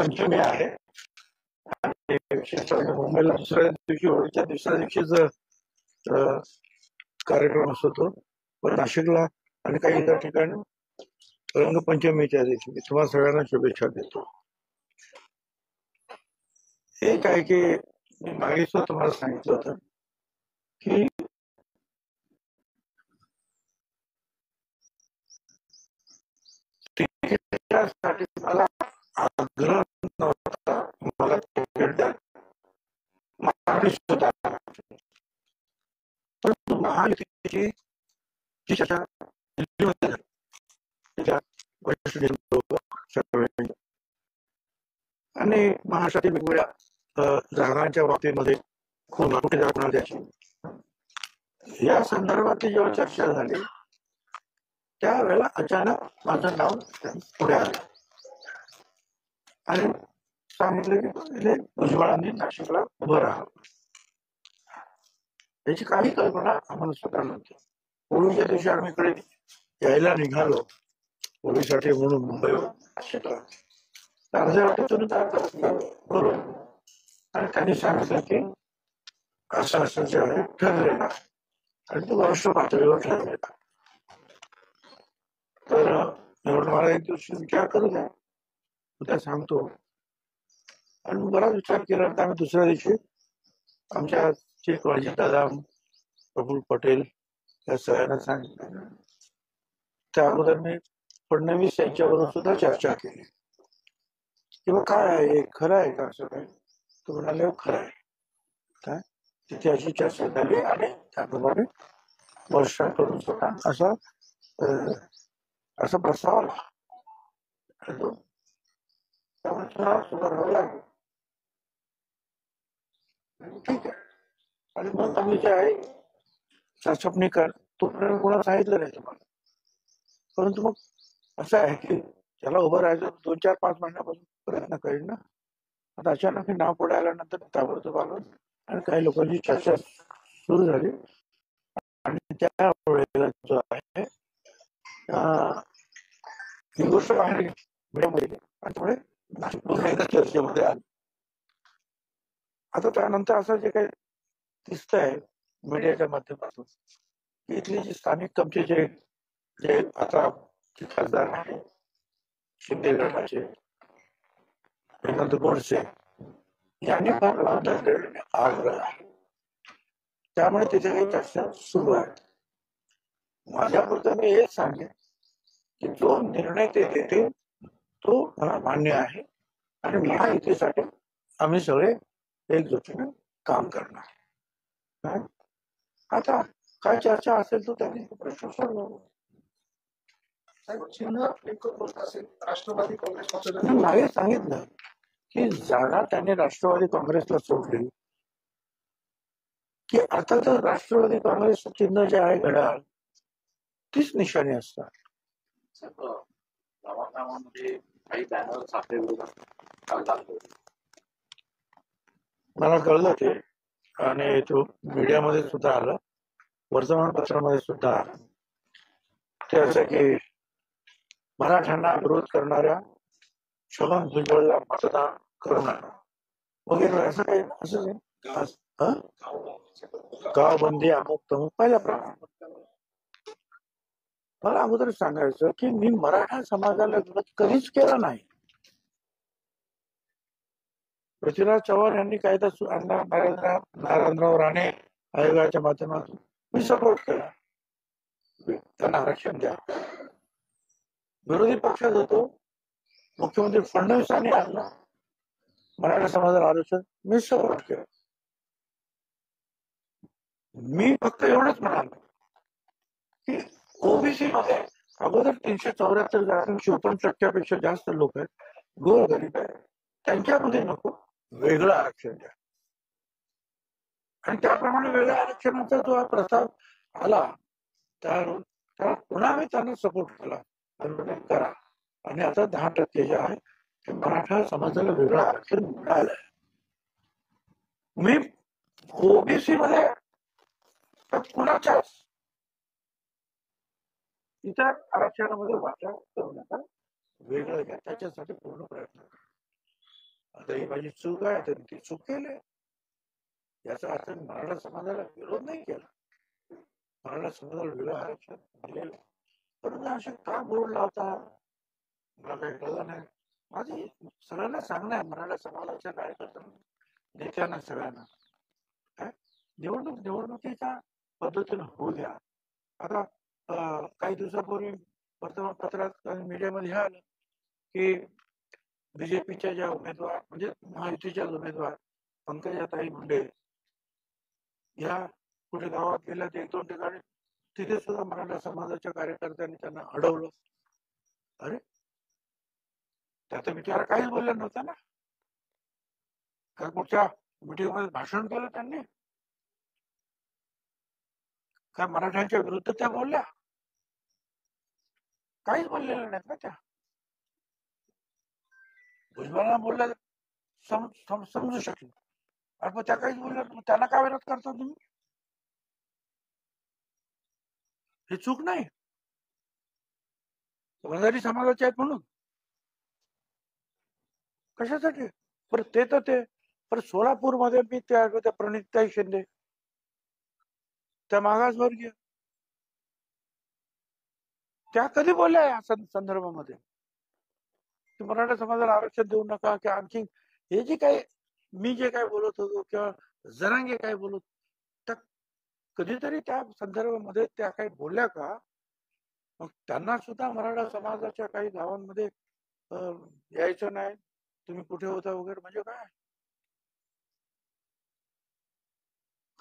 पंचमी आहे. मुंबईला दुसऱ्या दिवशी होळीच्या दुसऱ्या दिवशीच कार्यक्रम असतो. पण नाशिकला आणि काही इतर ठिकाणी रंगपंचमीच्या दिवशी. मी तुम्हाला सगळ्यांना शुभेच्छा देतो. एक आहे की मी मागे सुद्धा तुम्हाला सांगितलं होतं की तिकीटसाठी मला आग्रह नव्हता, मला तिकीट द्या, मागणी सुद्धा. परंतु महायुतीची जी चर्चा दिल्लीमध्ये झाली, त्याच्या आणि महाराष्ट्रातील वेगवेगळ्या जागांच्या बाबतीमध्ये कुठे जाणार द्यायची या संदर्भात जेव्हा चर्चा झाली त्यावेळेला अचानक माझं नाव पुढे आलं आणि सांगितलं की भुजबळांनी नाशिकला उभं राहावं. याची काही कल्पना आम्हाला स्वतः नव्हती. होळीच्या दिवशी आम्ही इकडे यायला निघालो होळीसाठी म्हणून मुंबईवर नाशिकला. अर्ध्या वाटेतून बरोबर आणि त्यांनी सांगितलं की असं असं जे आहे ठरलेलं आणि तो राष्ट्र पातळीवर ठरलेला. तर मला एक दिवशी विचार करू द्या, उद्या सांगतो. आणि बराच विचार केला तर आम्ही दुसऱ्या दिवशी आमच्या चीफ दादा प्रफुल्ल पटेल या सगळ्यांना सांगितलं. त्या अगोदर मी फडणवीस यांच्याबरोबर सुद्धा चर्चा केली किंवा काय आहे खरं आहे का असं काय. तो म्हणाले खरं आहे. काय तिथे अशी चर्चा झाली आणि त्याप्रमाणे वर्षाकडून स्वतः असा प्रस्ताव आला. सुधारावं लागेल. ठीक आहे. आणि मग आम्ही जे आहे चाचपणी कर तोपर्यंत कोणाला सांगितलं नाही तुम्हाला. परंतु मग असं आहे की त्याला उभं राहायचं 2-4-5 महिन्यापासून प्रयत्न करेल ना. आता अचानक हे नाव पुढे आल्यानंतर ताबडतोब आलं आणि काही लोकांची चर्चा सुरू झाली आणि त्या वेळेला जो आहे ही गोष्ट बाहेर मीडियामध्ये आणि त्यामुळे चर्चेमध्ये आली. आता त्यानंतर असं जे काही दिसतंय मीडियाच्या माध्यमातून की इथले जे स्थानिक आमचे जे आता खासदार आहे शिंदे गटाचे हेमंत गोडसे यांनी फार आग्रह आहे. त्यामुळे तिथे काही चर्चा सुरू आहे. माझ्यापुरतं मी हेच सांगेन की जो निर्णय ते देतील तो मला मान्य आहे आणि महायुतीसाठी आम्ही सगळे एकजुटीने काम करणार. आता काय चर्चा असेल तो त्यांनी प्रश्न सोडवा. राष्ट्रवादी काँग्रेस पक्षाने मागे सांगितलं की जागा त्यांनी राष्ट्रवादी काँग्रेसला सोडली की आता तर राष्ट्रवादी काँग्रेस चिन्ह जे आहे घड्याळ तीच निशाणी असतात. मला कळलं ते आणि तो मीडियामध्ये सुद्धा आलं, वर्तमानपत्रामध्ये सुद्धा आलं. ते असं की मराठ्यांना विरोध करणाऱ्या छगन भुजबळला मतदान करणार वगैरे असं काही असं गावबंदी अमुक तमुक पहिल्याप्रमाणे. मला अगोदर सांगायचं की मी मराठा समाजाला विरोध कधीच केला नाही. पृथ्वीराज चव्हाण यांनी कायदा नारायणराव राणे आयोगाच्या माध्यमातून मी सपोर्ट केला, त्यांना आरक्षण द्या. विरोधी पक्षात होतो, मुख्यमंत्री फडणवीसांनी आणला मराठा समाजाला आरक्षण, मी सपोर्ट केलं. मी फक्त एवढंच म्हणालो की ओबीसी मध्ये अगोदर 374 जागा 54% जास्त लोक आहेत, गोरगरीब आहेत, त्यांच्यामध्ये नको वेगळं आरक्षण द्या. आणि त्याप्रमाणे वेगळ्या आरक्षणाचा जो हा प्रस्ताव आला त्या पुन्हा मी त्यांना सपोर्ट केला करा. आणि आता 10% जे आहे ते मराठा समाजाला वेगळं आरक्षण मिळालंय. मी ओबीसी मध्ये कुणाच्याच इतर आरक्षणामध्ये वाटा करू नका, वेगळं घ्या, त्याच्यासाठी पूर्ण प्रयत्न करा. आता ही माझी चूक आहे तर ती चूक केली, याचा अर्थ मराठा समाजाला विरोध नाही केला, मराठा समाजाला वेगळं आरक्षण दिलेलं. परंतु असे का बोर्ड लावता मला काही कळलं नाही. माझी सगळ्यांना सांगणं आहे, मराठा समाजाच्या कार्यकर्त्यांना, नेत्यांना, सगळ्यांना काय निवडणुकीच्या पद्धतीनं होऊ द्या. आता काही दिवसापूर्वी वर्तमानपत्रात आणि मीडियामध्ये हे आलं की बीजेपीच्या ज्या उमेदवार म्हणजे महायुतीच्या उमेदवार पंकजाताई मुंडे या कुठे गावात गेल्या एक दोन ठिकाणी, तिथे सुद्धा मराठा समाजाच्या कार्यकर्त्यांनी त्यांना अडवलं. अरे त्याचा विचार काहीच बोलल्या नव्हत्या ना. का कुठच्या मीटिंगमध्ये भाषण केलं त्यांनी? काय मराठ्यांच्या विरुद्ध त्या बोलल्या? काहीच बोललेल्या नाहीत ना त्या. भुजबळांना बोलल्या समजू शकले, अरे त्या काहीच बोलल्या, त्यांना काय विरोध करता तुम्ही? ही चूक नाही, वंजारी समाजाचे आहेत म्हणून कशासाठी? पर ते तर ते पर सोलापूरमध्ये मी त्या प्रणिताई शिंदे, त्या मागासवर्गीय, त्या कधी बोलल्या या संदर्भामध्ये की मराठा समाजाला आरक्षण देऊ नका, की आणखी हे जे काही मी जे काय बोलत होतो किंवा जरांगे काय बोलत, तर कधीतरी त्या संदर्भामध्ये त्या काही बोलल्या का? मग त्यांना सुद्धा मराठा समाजाच्या काही गावांमध्ये यायचं नाही, तुम्ही कुठे होता वगैरे, म्हणजे काय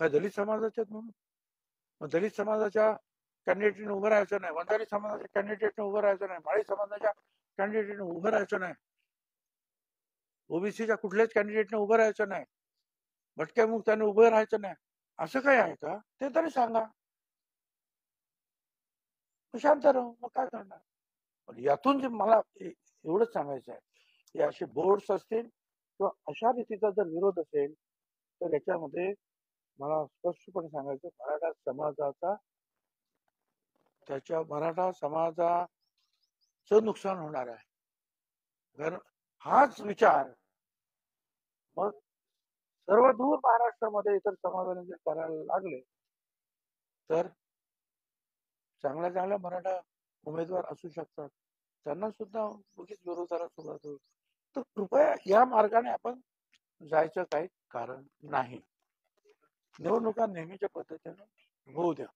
काय दलित समाजाचे म्हणून? मग दलित समाजाच्या कॅन्डिडेटने उभं राहायचं नाही, वंजारी समाजाच्या कॅन्डिडेटने उभं राहायचं नाही, माळी समाजाच्या कॅन्डिडेटने उभं राहायचं नाही, ओबीसीच्या कुठल्याच कॅन्डिडेटने उभं राहायचं नाही, भटक्या मुक्ताने उभं राहायचं नाही, असं काही आहे का? ते तरी सांगा. शांत राहू, मग काय करणार? पण यातून जे मला एवढंच सांगायचं आहे की असे बोर्ड्स असतील किंवा अशा रीतीचा जर विरोध असेल तर याच्यामध्ये मला स्पष्टपणे सांगायचं, मराठा समाजाचं नुकसान होणार आहे. कारण हाच विचार मग सर्व दूर महाराष्ट्रामध्ये इतर समाजाने जर करायला लागले तर चांगल्या चांगल्या मराठा उमेदवार असू शकतात, त्यांना सुद्धा उगीच विरोधाला सुरुवात होईल. तर कृपया या मार्गाने आपण जायचं काही कारण नाही. निवडणुका नेहमीच्या पद्धतीने होऊ द्या.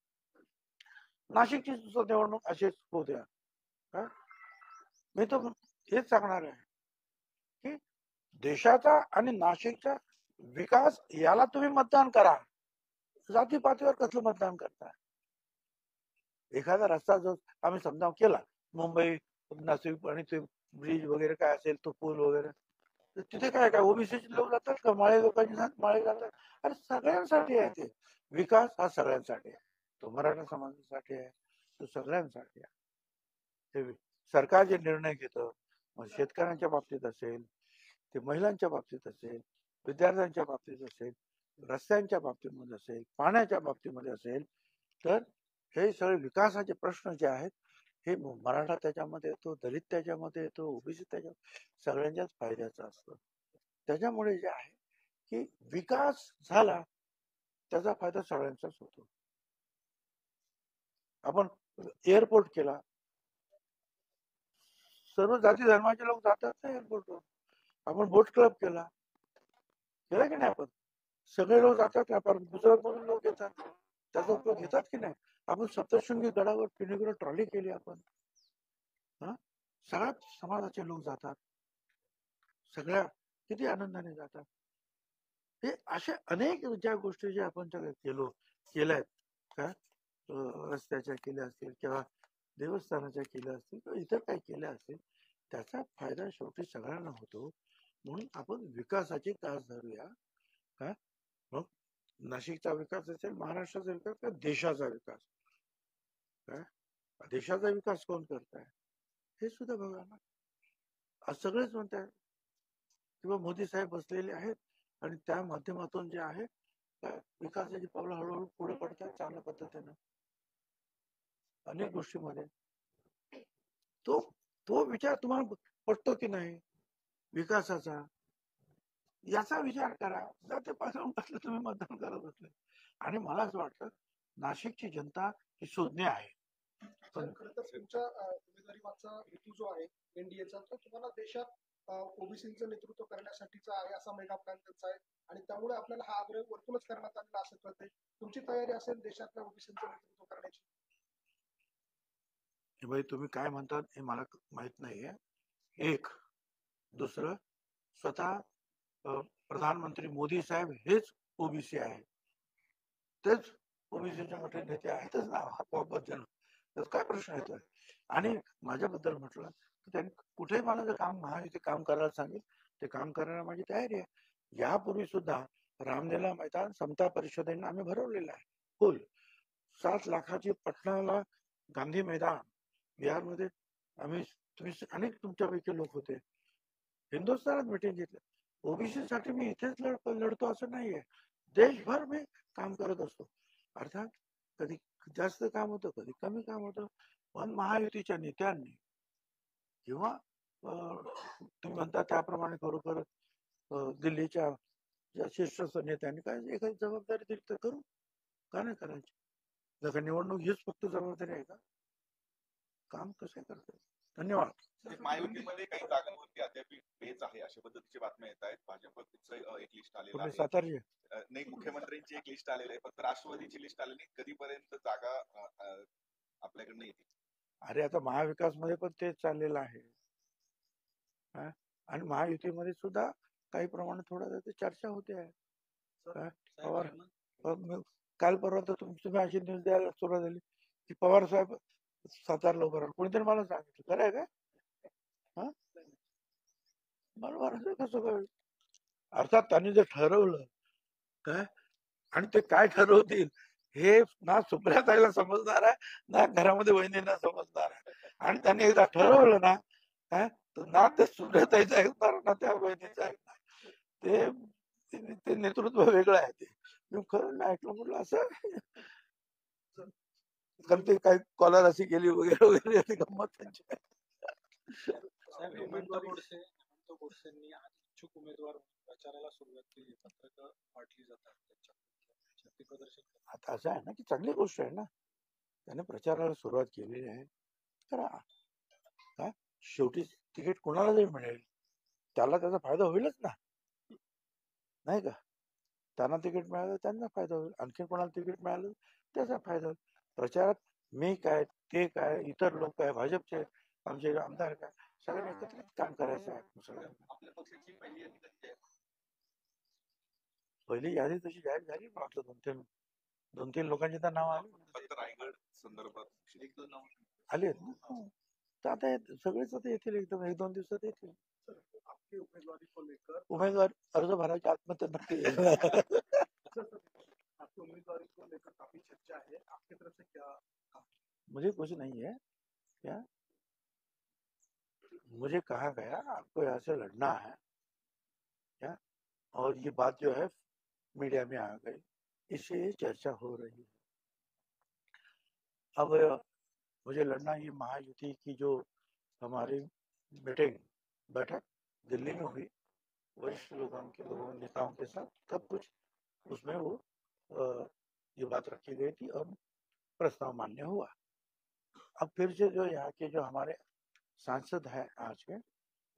नाशिकची निवडणूक अशीच होऊ द्या. मी तर हेच सांगणार आहे की देशाचा आणि नाशिकचा विकास याला तुम्ही मतदान करा, जातीपातीवर कसलं मतदान करताय? एखादा रस्ता जो आम्ही समजा केला, मुंबई नाशिक आणि ते ब्रिज वगैरे काय असेल, तो पूल वगैरे, तिथे काय काय ओबीसीचे लोक जातात का? माळे लोकांची माळे जातात? अरे सगळ्यांसाठी आहे ते विकास, हा सगळ्यांसाठी आहे. तो मराठा समाजासाठी आहे, तो सगळ्यांसाठी आहे. ते सरकार जे निर्णय घेतं, मग शेतकऱ्यांच्या बाबतीत असेल, ते महिलांच्या बाबतीत असेल, विद्यार्थ्यांच्या बाबतीत असेल, रस्त्यांच्या बाबतीमध्ये असेल, पाण्याच्या बाबतीमध्ये असेल, तर हे सगळे विकासाचे प्रश्न जे आहेत हे मराठा त्याच्यामध्ये येतो, दलित त्याच्यामध्ये येतो, ओबीसी त्याच्या सगळ्यांच्याच फायद्याचं असतं. त्याच्यामुळे जे आहे की विकास झाला त्याचा फायदा सगळ्यांचाच होतो. आपण एअरपोर्ट केला, सर्व जाती धर्माचे लोक जातात ना एअरपोर्टवर. आपण बोट क्लब केला की नाही? आपण सगळे लोक जातात का? पण गुजरात मधून लोक येतात, त्याचा उपयोग घेतात की नाही? आपण सप्तशृंगी गडावर पिणीकडे ट्रॉली केली आपण, सगळ्या समाजाचे लोक जातात, सगळ्या किती आनंदाने जातात. हे अशा अनेक ज्या गोष्टी ज्या आपण केल्यात का, रस्त्याच्या केल्या असतील किंवा देवस्थानाच्या केल्या असतील किंवा इतर काही केल्या असतील, त्याचा फायदा शेवटी सगळ्यांना होतो. म्हणून आपण विकासाची कास धरूया. का मग नाशिकचा विकास असेल, महाराष्ट्राचा विकास किंवा देशाचा विकास, काय देशाचा विकास कोण करताय हे सुद्धा बघा ना. आज सगळेच म्हणतात किंवा मोदी साहेब बसलेले आहेत आणि त्या माध्यमातून जे आहे विकासाची पावलं हळूहळू पुढे पडतात चांगल्या पद्धतीनं अनेक गोष्टीमध्ये. तो तो विचार तुम्हाला पटतो की नाही विकासाचा? याचा विचार करा. जर ते पसरून बसले तुम्ही मतदान करत असले, आणि मला असं वाटतं नाशिकची जनता ही शोधणे आहे. खरं तर तुमच्या उमेदवारी मागचा हेतू जो आहे एनडीएचा, तो तुम्हाला देशात ओबीसीचं नेतृत्व करण्यासाठीचा आहे, असा मेगा प्लॅन त्यांचा आहे, आणि त्यामुळे आपल्याला हा आग्रह वरतूनच करण्यात आलेला असं कळतंय. तुमची तयारी असेल देशातल्या ओबीसीचं नेतृत्व करण्याची? भाई तुम्ही काय म्हणतात हे मला माहित नाहीये. एक दुसरं, स्वतः प्रधानमंत्री मोदी साहेब हेच ओबीसी आहे, तेच ओबीसीचे मोठे नेते आहेतच ना, जन. त्यात काय प्रश्न येतोय? आणि माझ्याबद्दल म्हटलं तर त्यांनी कुठेही मला जर काम महायुती काम करायला सांगेल ते काम करायला माझी तयारी आहे. यापूर्वी सुद्धा रामलीला मैदान समता परिषदेने आम्ही भरवलेलं आहे फुल. 7 लाखाची पटणाला गांधी मैदान बिहारमध्ये आम्ही, तुम्ही अनेक तुमच्यापैकी लोक होते, हिंदुस्थानात मिटिंग घेतली. ओबीसी साठी मी इथेच लढतो असं नाहीये, देशभर मी काम करत असतो. अर्थात कधी जास्त काम होतं, कधी कमी काम होतं, पण महायुतीच्या नेत्यांनी किंवा तुम्ही म्हणता त्याप्रमाणे खरोखर दिल्लीच्या शीर्ष नेत्यांनी काय एखादी जबाबदारी दिली तर करू, का नाही करायची? जर निवडणूक हीच फक्त जबाबदारी आहे का? काम कसं करतात? धन्यवाद. महायुतीमध्ये काही जागांवरती अद्याप पेच आहे अशा पद्धतीची बातम्या येत आहेत. भाजपचं एक लिस्ट आलेलं आहे. सातारचे नाही, मुख्यमंत्र्यांची एक लिस्ट आलेली आहे, फक्त राष्ट्रवादीची लिस्ट आलेली नाही. कधीपर्यंत जागा आपल्याकडनं येतील? अरे आता महाविकास मध्ये पण तेच चाललेलं आहे, आणि महायुतीमध्ये सुद्धा काही प्रमाणात थोडा चर्चा होते आहे. पवार काल परवा तर तुम्ही अशी न्यूज द्यायला सुरुवात झाली की पवार साहेब सातारला उभं राहणार. कोणीतरी मला सांगितलं, खरं आहे काय? हा, बरोबर कसं कळलं? अर्थात त्यांनी जे ठरवलं काय, आणि ते काय ठरवतील हे ना सुप्रियाताईला समजणार आहे, ना घरामध्ये वहिनींना समजणार आहे. आणि त्यांनी एकदा ठरवलं ना काय, तर ना ते सुप्रियाताईचं ऐकणार ना त्या वहिनीचं ऐकणार. ते नेतृत्व वेगळं आहे. ते मी खरं नाही ऐकलं, म्हटलं असं कारण ते काही कॉलर अशी गेली वगैरे वगैरे गंमत त्यांची. गोडसेंनी आज इच्छुक उमेदवार प्रचाराला सुरुवात केली, पत्रकं वाटली जातात त्यांच्या प्रदर्शन. आता असं आहे ना की चांगली गोष्ट आहे ना, त्याने प्रचाराला सुरुवात केलेली आहे, करा. काय शेवटी तिकीट कोणाला जरी मिळेल त्याला त्याचा फायदा होईलच ना, नाही का? त्यांना तिकीट मिळालं त्यांना फायदा होईल, आणखी कोणाला तिकीट मिळालं त्याचा फायदा होईल. प्रचारात मी काय, ते काय, इतर लोक काय, भाजपचे आमचे आमदार काय, सगळ्यांनी एकत्रित काम करायचं आहे. सगळ्यांना आपल्या पक्षाची पहिली यादी कधी आहे? पहिली यादी तशी जाहीर झाली, वाटलं दोन तीन लोकांची तर नाव आली. फक्त रायगड संदर्भात एक दोन नाव आली आहेत ना, तर आता सगळेच आता येतील, एकदम 1-2 दिवसात येतील. उमेदवार अर्ज भरायचे आत्महत्या नक्की उम्मीदवारी को लेकर काफी चर्चा है, आपकी तरफ से क्या? मुझे कुछ नहीं है, क्या मुझे कहा गया आपको यहाँ से लड़ना है क्या, और ये बात जो है मीडिया में आ गई, इससे ये चर्चा हो रही है. अब मुझे लड़ना, ये महायुति की जो हमारी बैठक दिल्ली में हुई वरिष्ठ लोगों नेताओं के साथ, सब कुछ उसमें वो ये बात रखी गई थी और प्रस्ताव मान्य हुआ. अब फिर से जो यहाँ के जो हमारे सांसद हैं आज के,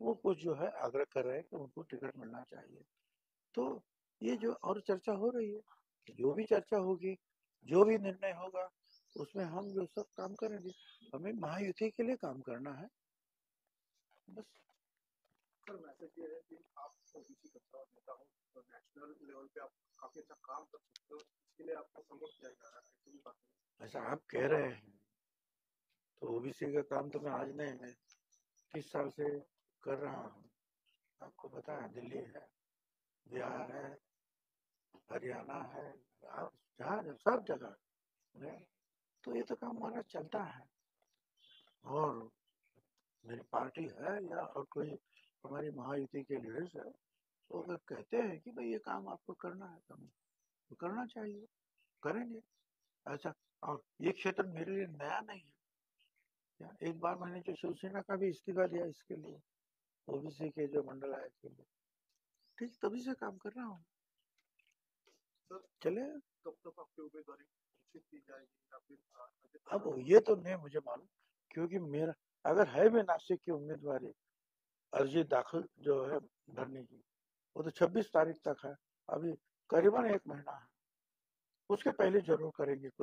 वो कुछ जो है आग्रह कर रहे हैं कि उनको टिकट मिलना चाहिए. तो ये जो और चर्चा हो रही है, जो भी चर्चा होगी, जो भी निर्णय होगा, उसमें हम जो सब काम करेंगे. हमें महायुति के लिए काम करना है बस. सर मैसेज ये है कि आप ओबीसी का नेता हो, तो नेशनल लेवल पे आप काफी अच्छा काम कर सकते हो, इसके लिए आपको सपोर्ट किया जा रहा है. ऐसा आप कह रहे हैं, तो ओबीसी का काम तो मैं आज नहीं, मैं 30 साल से कर रहा हूँ. आपको पता है, दिल्ली है, बिहार है, हरियाणा है, जहाँ सब जगह, तो ये तो काम हमारा चलता है. और मेरी पार्टी है या और कोई हमारी महायुति के लीडर्स है, तो अगर कहते हैं कि भाई ये काम आपको करना है तो करना चाहिए, करेंगे. ऐसा, और ये क्षेत्र मेरे लिए नया नहीं है. एक बार मैंने जो शिवसेना का भी इस्तीफा दिया इसके लिए, ओबीसी के जो मंडल आयोग के लिए, ठीक, तभी से काम कर रहा हूँ। सर, चले कब तक आपकी उम्मीदवारी घोषित की जाएगी या फिर अब ये तो नहीं मुझे मालूम, क्योंकि मेरा अगर है भी नासिक की उम्मीदवारी अर्जी दाखिल जो है भरने की, वो तो 26 तारीख तक है, अभी करीबन 1 महीना है, उसके पहले जरूर करेंगे कुछ।